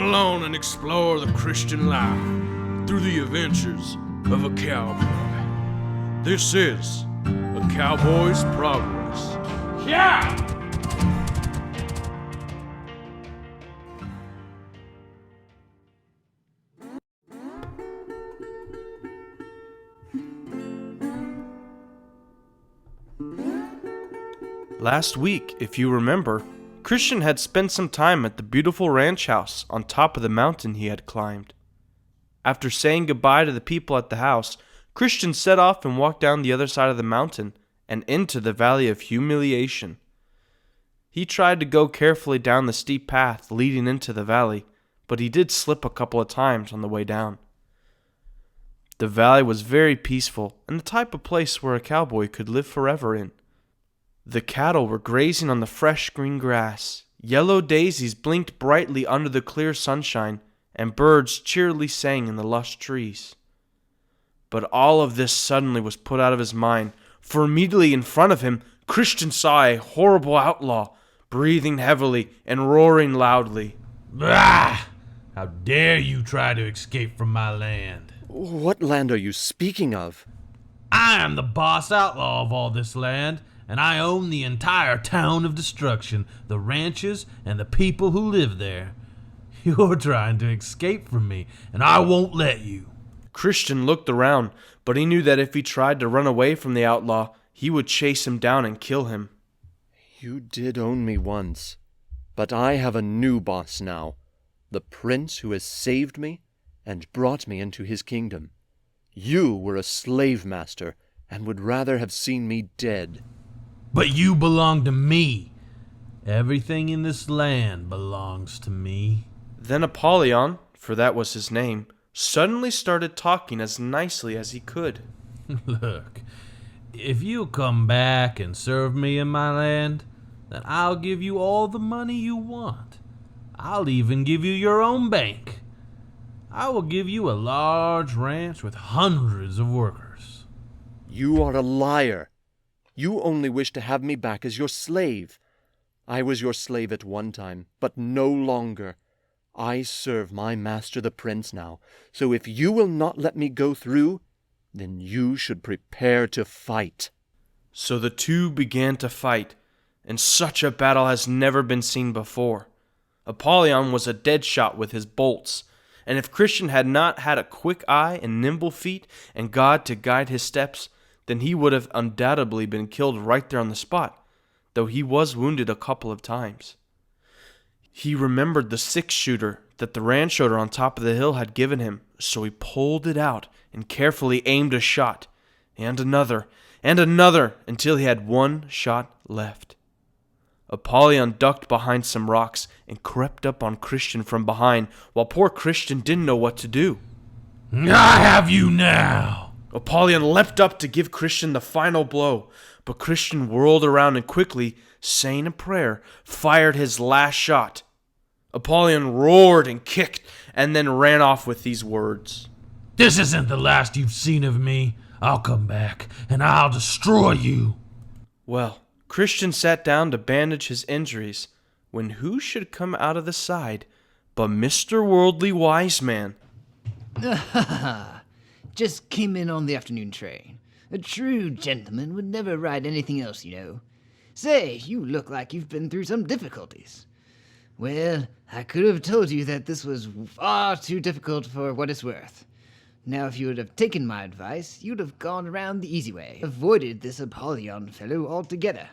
along and explore the Christian life through the adventures of a cowboy. This is A Cowboy's Progress. Yeah! Last week, if you remember, Christian had spent some time at the beautiful ranch house on top of the mountain he had climbed. After saying goodbye to the people at the house, Christian set off and walked down the other side of the mountain and into the Valley of Humiliation. He tried to go carefully down the steep path leading into the valley, but he did slip a couple of times on the way down. The valley was very peaceful and the type of place where a cowboy could live forever in. The cattle were grazing on the fresh green grass. Yellow daisies blinked brightly under the clear sunshine, and birds cheerily sang in the lush trees. But all of this suddenly was put out of his mind, for immediately in front of him, Christian saw a horrible outlaw, breathing heavily and roaring loudly. Bah! How dare you try to escape from my land? What land are you speaking of? I am the boss outlaw of all this land, and I own the entire town of destruction, the ranches, and the people who live there. You're trying to escape from me, and I won't let you. Christian looked around, but he knew that if he tried to run away from the outlaw, he would chase him down and kill him. You did own me once, but I have a new boss now, the prince who has saved me and brought me into his kingdom. You were a slave master and would rather have seen me dead. But you belong to me. Everything in this land belongs to me. Then Apollyon, for that was his name, suddenly started talking as nicely as he could. Look, if you come back and serve me in my land, then I'll give you all the money you want. I'll even give you your own bank. I will give you a large ranch with hundreds of workers. You are a liar. You only wish to have me back as your slave. I was your slave at one time, but no longer. I serve my master the prince now, so if you will not let me go through, then you should prepare to fight. So the two began to fight, and such a battle has never been seen before. Apollyon was a dead shot with his bolts, and if Christian had not had a quick eye and nimble feet and God to guide his steps, then he would have undoubtedly been killed right there on the spot, though he was wounded a couple of times. He remembered the six-shooter that the rancher on top of the hill had given him, so he pulled it out and carefully aimed a shot, and another, until he had one shot left. Apollyon ducked behind some rocks and crept up on Christian from behind, while poor Christian didn't know what to do. I have you now! Apollyon leapt up to give Christian the final blow, but Christian whirled around and quickly, saying a prayer, fired his last shot. Apollyon roared and kicked, and then ran off with these words. This isn't the last you've seen of me. I'll come back, and I'll destroy you. Well, Christian sat down to bandage his injuries, when who should come out of the side but Mr. Worldly Wise Man. Just came in on the afternoon train. A true gentleman would never ride anything else, you know. Say, you look like you've been through some difficulties. Well, I could have told you that this was far too difficult for what it's worth. Now, if you would have taken my advice, you'd have gone around the easy way, avoided this Apollyon fellow altogether.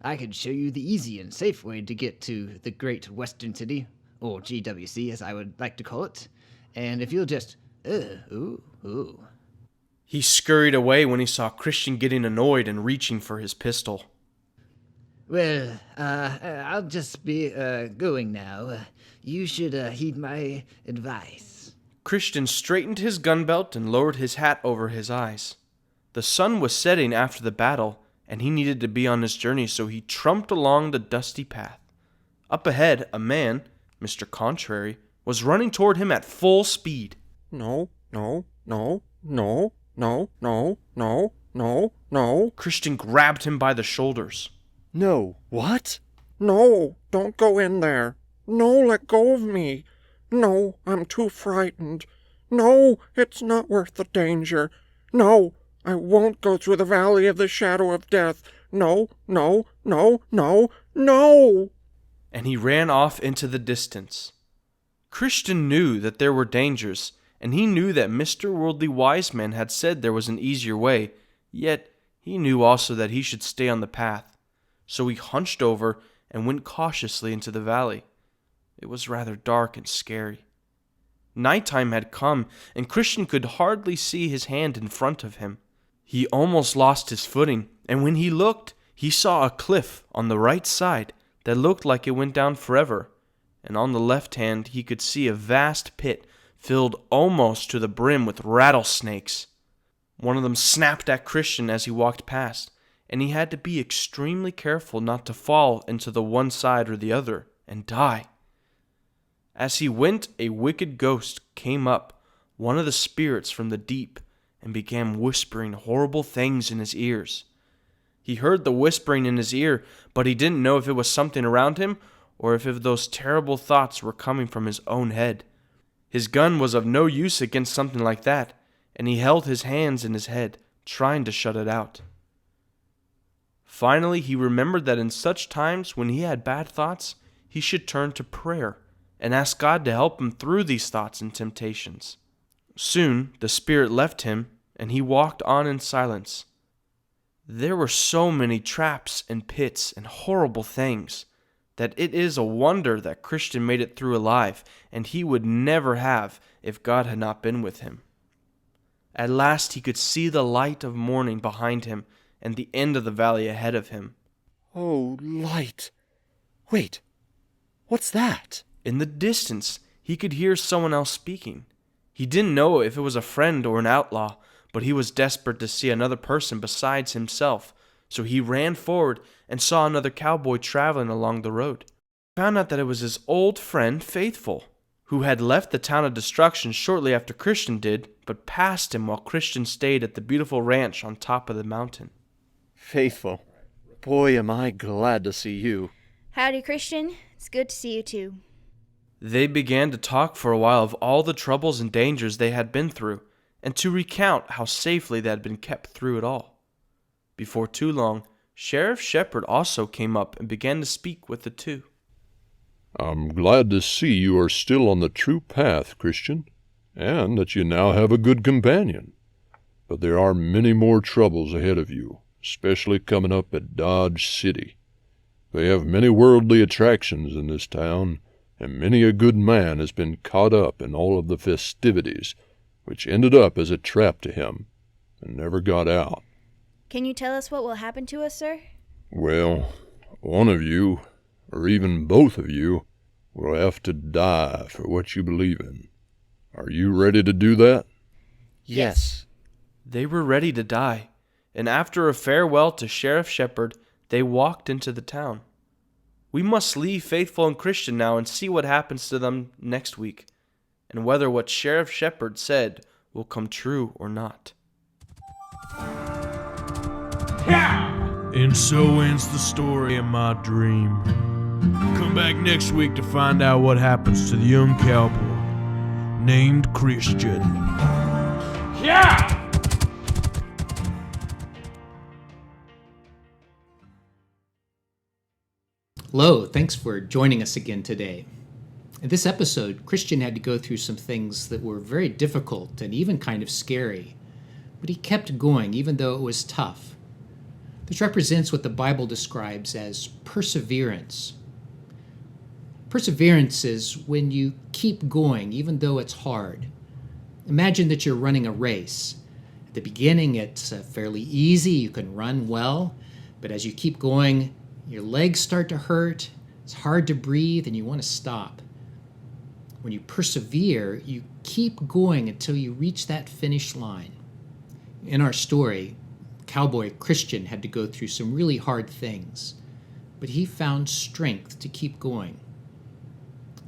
I could show you the easy and safe way to get to the Great Western City, or GWC as I would like to call it, and if you'll just, ooh. He scurried away when he saw Christian getting annoyed and reaching for his pistol. Well, I'll just be, going now. You should, heed my advice. Christian straightened his gun belt and lowered his hat over his eyes. The sun was setting after the battle, and he needed to be on his journey, so he trumped along the dusty path. Up ahead, a man, Mr. Contrary, was running toward him at full speed. No. Christian grabbed him by the shoulders. No, what? No, don't go in there. No, let go of me. No, I'm too frightened. No, it's not worth the danger. No, I won't go through the valley of the shadow of death. No, no, no, no, no!" And he ran off into the distance. Christian knew that there were dangers, and he knew that Mr. Worldly Wise Man had said there was an easier way, yet he knew also that he should stay on the path. So he hunched over and went cautiously into the valley. It was rather dark and scary. Nighttime had come, and Christian could hardly see his hand in front of him. He almost lost his footing, and when he looked, he saw a cliff on the right side that looked like it went down forever, and on the left hand he could see a vast pit filled almost to the brim with rattlesnakes. One of them snapped at Christian as he walked past, and he had to be extremely careful not to fall into the one side or the other and die. As he went, a wicked ghost came up, one of the spirits from the deep, and began whispering horrible things in his ears. He heard the whispering in his ear, but he didn't know if it was something around him or if those terrible thoughts were coming from his own head. His gun was of no use against something like that, and he held his hands in his head, trying to shut it out. Finally, he remembered that in such times when he had bad thoughts, he should turn to prayer and ask God to help him through these thoughts and temptations. Soon the spirit left him, and he walked on in silence. There were so many traps and pits and horrible things that it is a wonder that Christian made it through alive, and he would never have if God had not been with him. At last he could see the light of morning behind him and the end of the valley ahead of him. Oh, light! Wait, what's that? In the distance, he could hear someone else speaking. He didn't know if it was a friend or an outlaw, but he was desperate to see another person besides himself, so he ran forward and saw another cowboy traveling along the road. He found out that it was his old friend Faithful, who had left the town of destruction shortly after Christian did, but passed him while Christian stayed at the beautiful ranch on top of the mountain. Faithful, boy, am I glad to see you. Howdy, Christian. It's good to see you too. They began to talk for a while of all the troubles and dangers they had been through, and to recount how safely they had been kept through it all. Before too long, Sheriff Shepherd also came up and began to speak with the two. "I'm glad to see you are still on the true path, Christian, and that you now have a good companion. But there are many more troubles ahead of you, especially coming up at Dodge City. They have many worldly attractions in this town, and many a good man has been caught up in all of the festivities, which ended up as a trap to him, and never got out. Can you tell us what will happen to us, sir? Well, one of you, or even both of you, will have to die for what you believe in. Are you ready to do that?" Yes. They were ready to die, and after a farewell to Sheriff Shepherd, they walked into the town. We must leave Faithful and Christian now and see what happens to them next week, and whether what Sheriff Shepherd said will come true or not. And so ends the story of my dream. Come back next week to find out what happens to the young cowboy named Christian. Hello, thanks for joining us again today. In this episode, Christian had to go through some things that were very difficult and even kind of scary, but he kept going even though it was tough. This represents what the Bible describes as perseverance. Perseverance is when you keep going even though it's hard. Imagine that you're running a race. At the beginning, it's fairly easy, you can run well, but as you keep going, your legs start to hurt, it's hard to breathe, and you want to stop. When you persevere, you keep going until you reach that finish line. In our story, cowboy Christian had to go through some really hard things, but he found strength to keep going.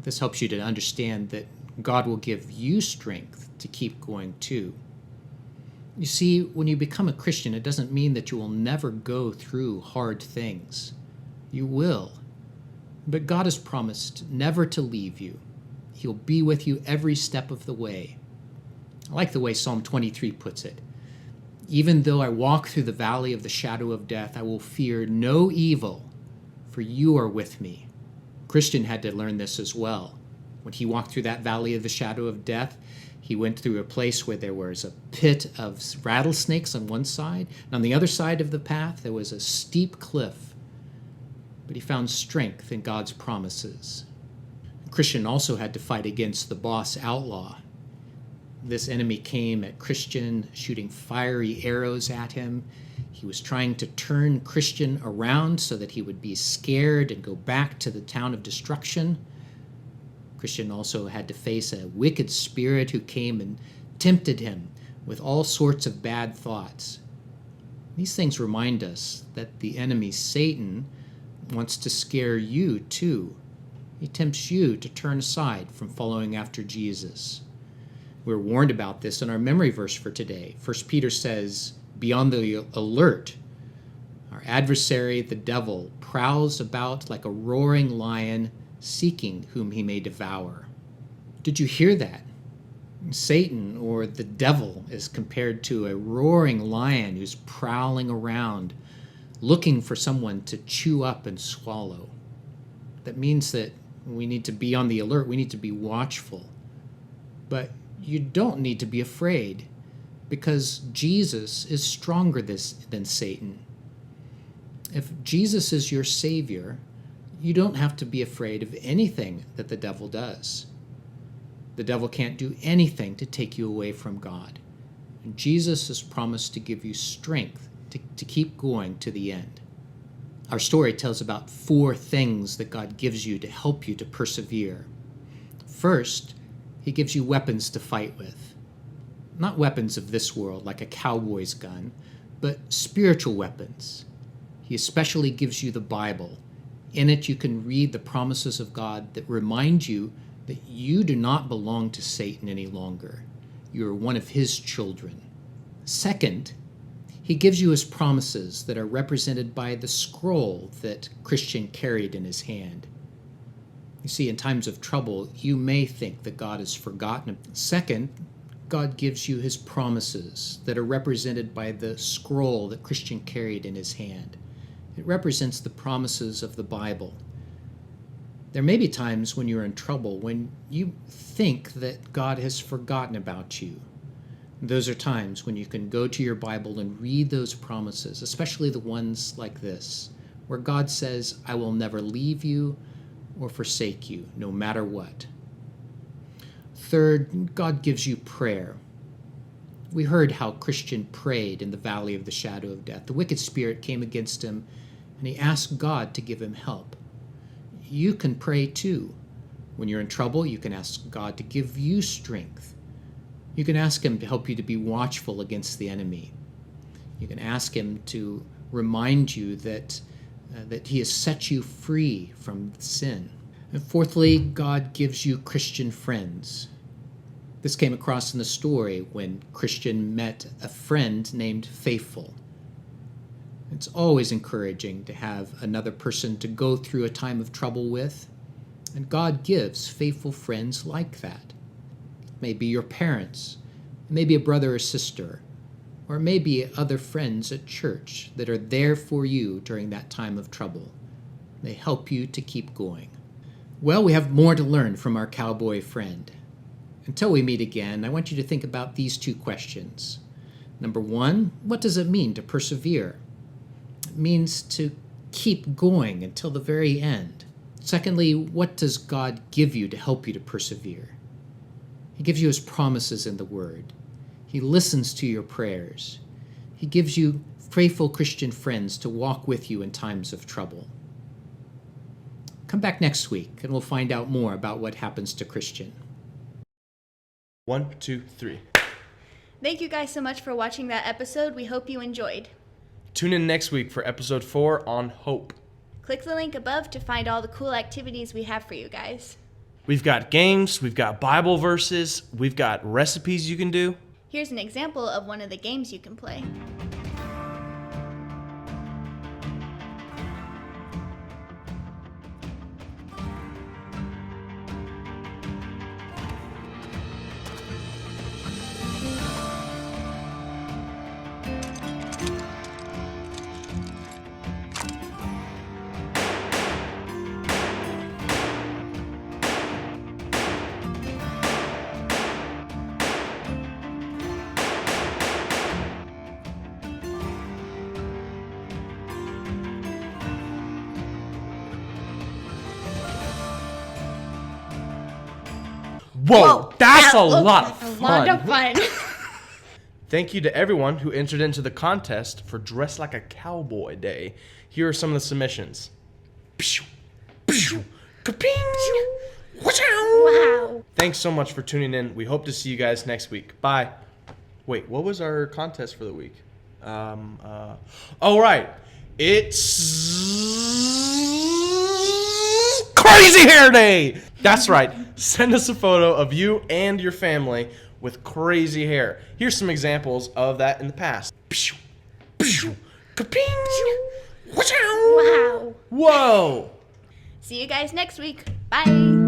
This helps you to understand that God will give you strength to keep going too. You see, when you become a Christian, it doesn't mean that you will never go through hard things. You will. But God has promised never to leave you. He'll be with you every step of the way. I like the way Psalm 23 puts it. Even though I walk through the valley of the shadow of death, I will fear no evil, for you are with me. Christian had to learn this as well. When he walked through that valley of the shadow of death, he went through a place where there was a pit of rattlesnakes on one side, and on the other side of the path there was a steep cliff. But he found strength in God's promises. Christian also had to fight against the boss outlaw. This enemy came at Christian, shooting fiery arrows at him. He was trying to turn Christian around so that he would be scared and go back to the town of destruction. Christian also had to face a wicked spirit who came and tempted him with all sorts of bad thoughts. These things remind us that the enemy, Satan, wants to scare you too. He tempts you to turn aside from following after Jesus. We're warned about this in our memory verse for today. 1 Peter says, be on the alert. Our adversary, the devil, prowls about like a roaring lion, seeking whom he may devour. Did you hear that? Satan, or the devil, is compared to a roaring lion who's prowling around, looking for someone to chew up and swallow. That means that we need to be on the alert. We need to be watchful. But you don't need to be afraid, because Jesus is stronger than Satan. If Jesus is your Savior, you don't have to be afraid of anything that the devil does. The devil can't do anything to take you away from God. And Jesus has promised to give you strength to keep going to the end. Our story tells about 4 things that God gives you to help you to persevere. First, he gives you weapons to fight with. Not weapons of this world, like a cowboy's gun, but spiritual weapons. He especially gives you the Bible. In it, you can read the promises of God that remind you that you do not belong to Satan any longer. You are one of his children. Second, he gives you his promises that are represented by the scroll that Christian carried in his hand. You see, in times of trouble, you may think that God has forgotten. Second, God gives you his promises that are represented by the scroll that Christian carried in his hand. It represents the promises of the Bible. There may be times when you're in trouble, when you think that God has forgotten about you. Those are times when you can go to your Bible and read those promises, especially the ones like this, where God says, I will never leave you or forsake you, no matter what. Third, God gives you prayer. We heard how Christian prayed in the valley of the shadow of death. The wicked spirit came against him, and he asked God to give him help. You can pray too. When you're in trouble, you can ask God to give you strength. You can ask him to help you to be watchful against the enemy. You can ask him to remind you that he has set you free from sin. And fourthly, God gives you Christian friends. This came across in the story when Christian met a friend named Faithful. It's always encouraging to have another person to go through a time of trouble with, and God gives faithful friends like that. It may be your parents, it may be a brother or sister, or it may be other friends at church that are there for you during that time of trouble. They help you to keep going. Well, we have more to learn from our cowboy friend. Until we meet again, I want you to think about these 2 questions. Number 1, what does it mean to persevere? It means to keep going until the very end. Secondly, what does God give you to help you to persevere? He gives you his promises in the Word. He listens to your prayers. He gives you faithful Christian friends to walk with you in times of trouble. Come back next week and we'll find out more about what happens to Christian. 1, 2, 3. Thank you guys so much for watching that episode. We hope you enjoyed. Tune in next week for episode 4 on hope. Click the link above to find all the cool activities we have for you guys. We've got games, we've got Bible verses, we've got recipes you can do. Here's an example of one of the games you can play. Whoa, that's a lot of A lot of fun. fun. Thank you to everyone who entered into the contest for Dress Like a Cowboy Day. Here are some of the submissions. Wow. Thanks so much for tuning in. We hope to see you guys next week. Bye. Wait, what was our contest for the week? Oh, right. It's Crazy Hair Day! That's right. Send us a photo of you and your family with crazy hair. Here's some examples of that in the past. Wow. Whoa! See you guys next week. Bye.